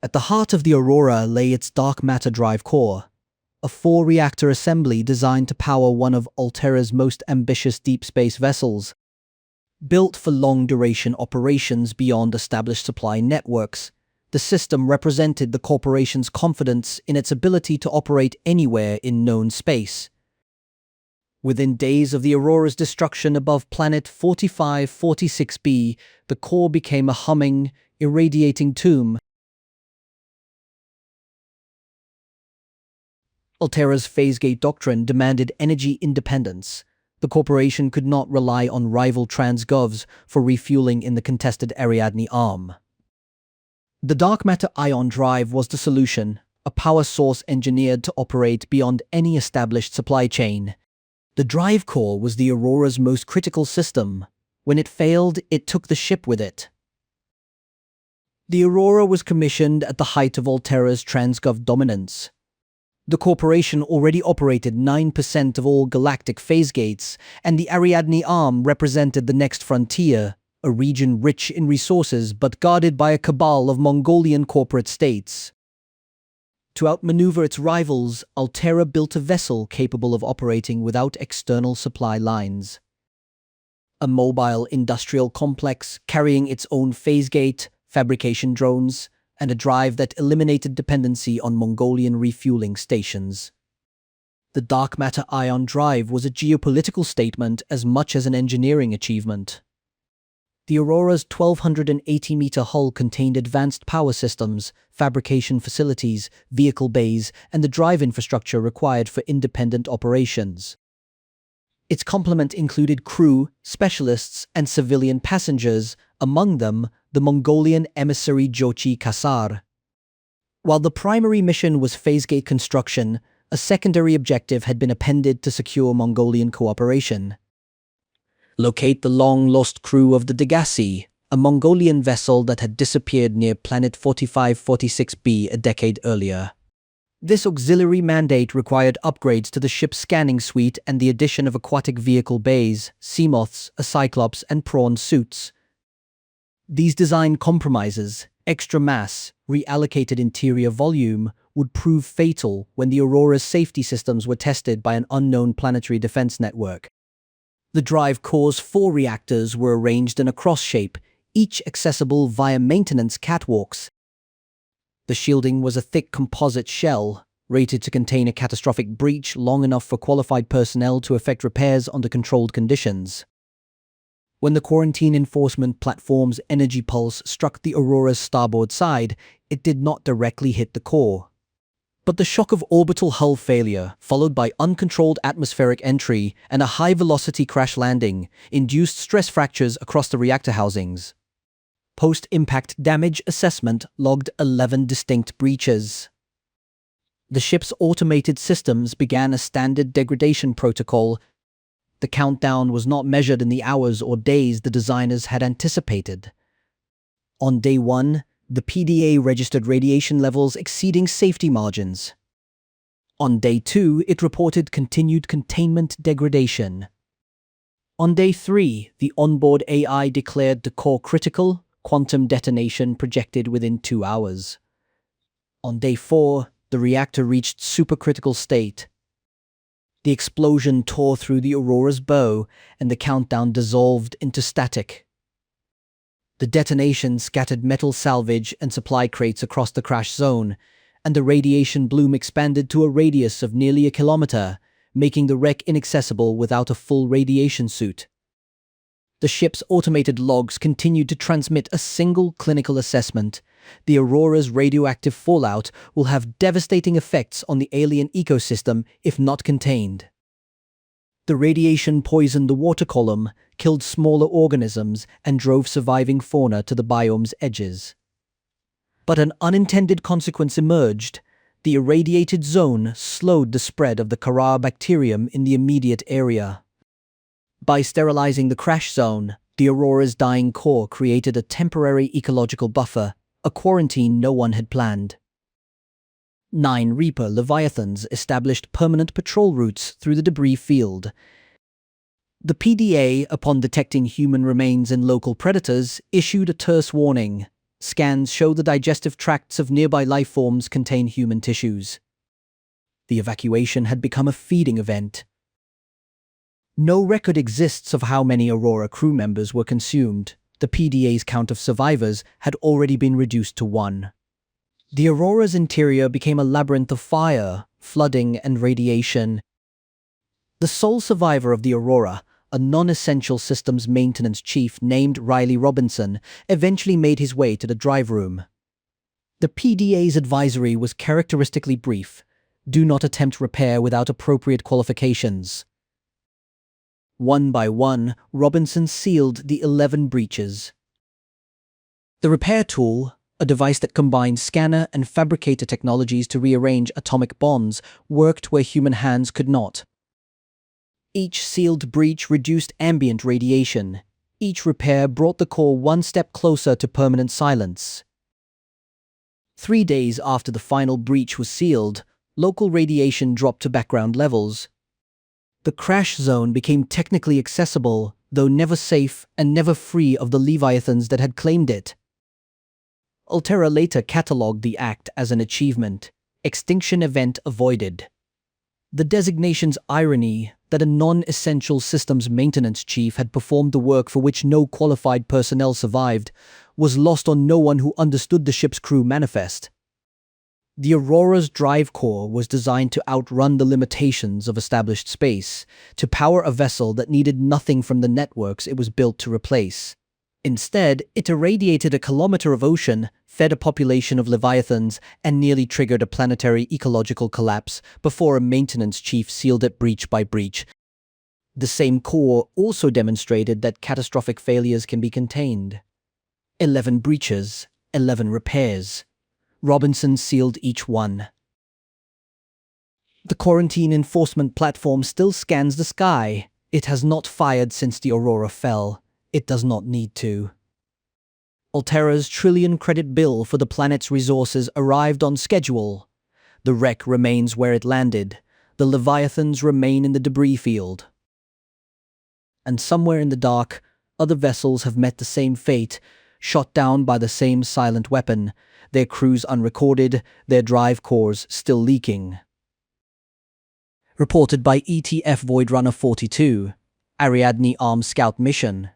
At the heart of the Aurora lay its dark matter drive core, a 4-reactor assembly designed to power one of Altera's most ambitious deep space vessels. Built for long-duration operations beyond established supply networks, the system represented the corporation's confidence in its ability to operate anywhere in known space. Within days of the Aurora's destruction above planet 4546b, the core became a humming, irradiating tomb. Altera's phase-gate doctrine demanded energy independence. The corporation could not rely on rival transgovs for refueling in the contested Ariadne arm. The dark matter ion drive was the solution, a power source engineered to operate beyond any established supply chain. The drive core was the Aurora's most critical system. When it failed, it took the ship with it. The Aurora was commissioned at the height of Altera's transgov dominance. The corporation already operated 9% of all galactic phase gates, and the Ariadne arm represented the next frontier, a region rich in resources but guarded by a cabal of Mongolian corporate states. To outmaneuver its rivals, Altera built a vessel capable of operating without external supply lines. A mobile industrial complex carrying its own phase gate, fabrication drones, and a drive that eliminated dependency on Mongolian refueling stations. The dark matter ion drive was a geopolitical statement as much as an engineering achievement. The Aurora's 1,280-meter hull contained advanced power systems, fabrication facilities, vehicle bays, and the drive infrastructure required for independent operations. Its complement included crew, specialists, and civilian passengers, among them the Mongolian emissary Jochi Kasar. While the primary mission was phase-gate construction, a secondary objective had been appended to secure Mongolian cooperation. Locate the long-lost crew of the Degassi, a Mongolian vessel that had disappeared near planet 4546b a decade earlier. This auxiliary mandate required upgrades to the ship's scanning suite and the addition of aquatic vehicle bays, seamoths, a cyclops, and prawn suits. These design compromises, extra mass, reallocated interior volume, would prove fatal when the Aurora's safety systems were tested by an unknown planetary defense network. The drive core's 4 reactors were arranged in a cross shape, each accessible via maintenance catwalks. The shielding was a thick composite shell, rated to contain a catastrophic breach long enough for qualified personnel to effect repairs under controlled conditions. When the quarantine enforcement platform's energy pulse struck the Aurora's starboard side, it did not directly hit the core. But the shock of orbital hull failure, followed by uncontrolled atmospheric entry and a high-velocity crash landing, induced stress fractures across the reactor housings. Post-impact damage assessment logged 11 distinct breaches. The ship's automated systems began a standard degradation protocol. The countdown was not measured in the hours or days the designers had anticipated. On day 1, the PDA registered radiation levels exceeding safety margins. On day 2, it reported continued containment degradation. On day 3, the onboard AI declared the core critical, quantum detonation projected within 2 hours. On day 4, the reactor reached supercritical state. The explosion tore through the Aurora's bow, and the countdown dissolved into static. The detonation scattered metal salvage and supply crates across the crash zone, and the radiation bloom expanded to a radius of nearly a kilometer, making the wreck inaccessible without a full radiation suit. The ship's automated logs continued to transmit a single clinical assessment. The Aurora's radioactive fallout will have devastating effects on the alien ecosystem if not contained. The radiation poisoned the water column, killed smaller organisms, and drove surviving fauna to the biome's edges. But an unintended consequence emerged. The irradiated zone slowed the spread of the Kara bacterium in the immediate area. By sterilizing the crash zone, the Aurora's dying core created a temporary ecological buffer, a quarantine no one had planned. 9 Reaper Leviathans established permanent patrol routes through the debris field. The PDA, upon detecting human remains and local predators, issued a terse warning. scans show the digestive tracts of nearby life forms contain human tissues. The evacuation had become a feeding event. No record exists of how many Aurora crew members were consumed. The PDA's count of survivors had already been reduced to 1. The Aurora's interior became a labyrinth of fire, flooding, and radiation. The sole survivor of the Aurora, a non-essential systems maintenance chief named Riley Robinson, eventually made his way to the drive room. The PDA's advisory was characteristically brief: do not attempt repair without appropriate qualifications. One by one, Robinson sealed the 11 breaches. The repair tool, a device that combines scanner and fabricator technologies to rearrange atomic bonds, worked where human hands could not. Each sealed breach reduced ambient radiation. Each repair brought the core one step closer to permanent silence. 3 days after the final breach was sealed, local radiation dropped to background levels. The crash zone became technically accessible, though never safe and never free of the leviathans that had claimed it. Altera later catalogued the act as an achievement: extinction event avoided. The designation's irony, that a non-essential systems maintenance chief had performed the work for which no qualified personnel survived, was lost on no one who understood the ship's crew manifest. The Aurora's drive core was designed to outrun the limitations of established space, to power a vessel that needed nothing from the networks it was built to replace. Instead, it irradiated a kilometer of ocean, fed a population of leviathans, and nearly triggered a planetary ecological collapse before a maintenance chief sealed it breach by breach. The same core also demonstrated that catastrophic failures can be contained. 11 breaches, 11 repairs. Robinson sealed each one. The quarantine enforcement platform still scans the sky. It has not fired since the Aurora fell. It does not need to. Altera's trillion-credit bill for the planet's resources arrived on schedule. The wreck remains where it landed. The Leviathans remain in the debris field. And somewhere in the dark, other vessels have met the same fate, shot down by the same silent weapon, their crews unrecorded, their drive cores still leaking. Reported by ETF Voidrunner 42, Ariadne Armed Scout Mission.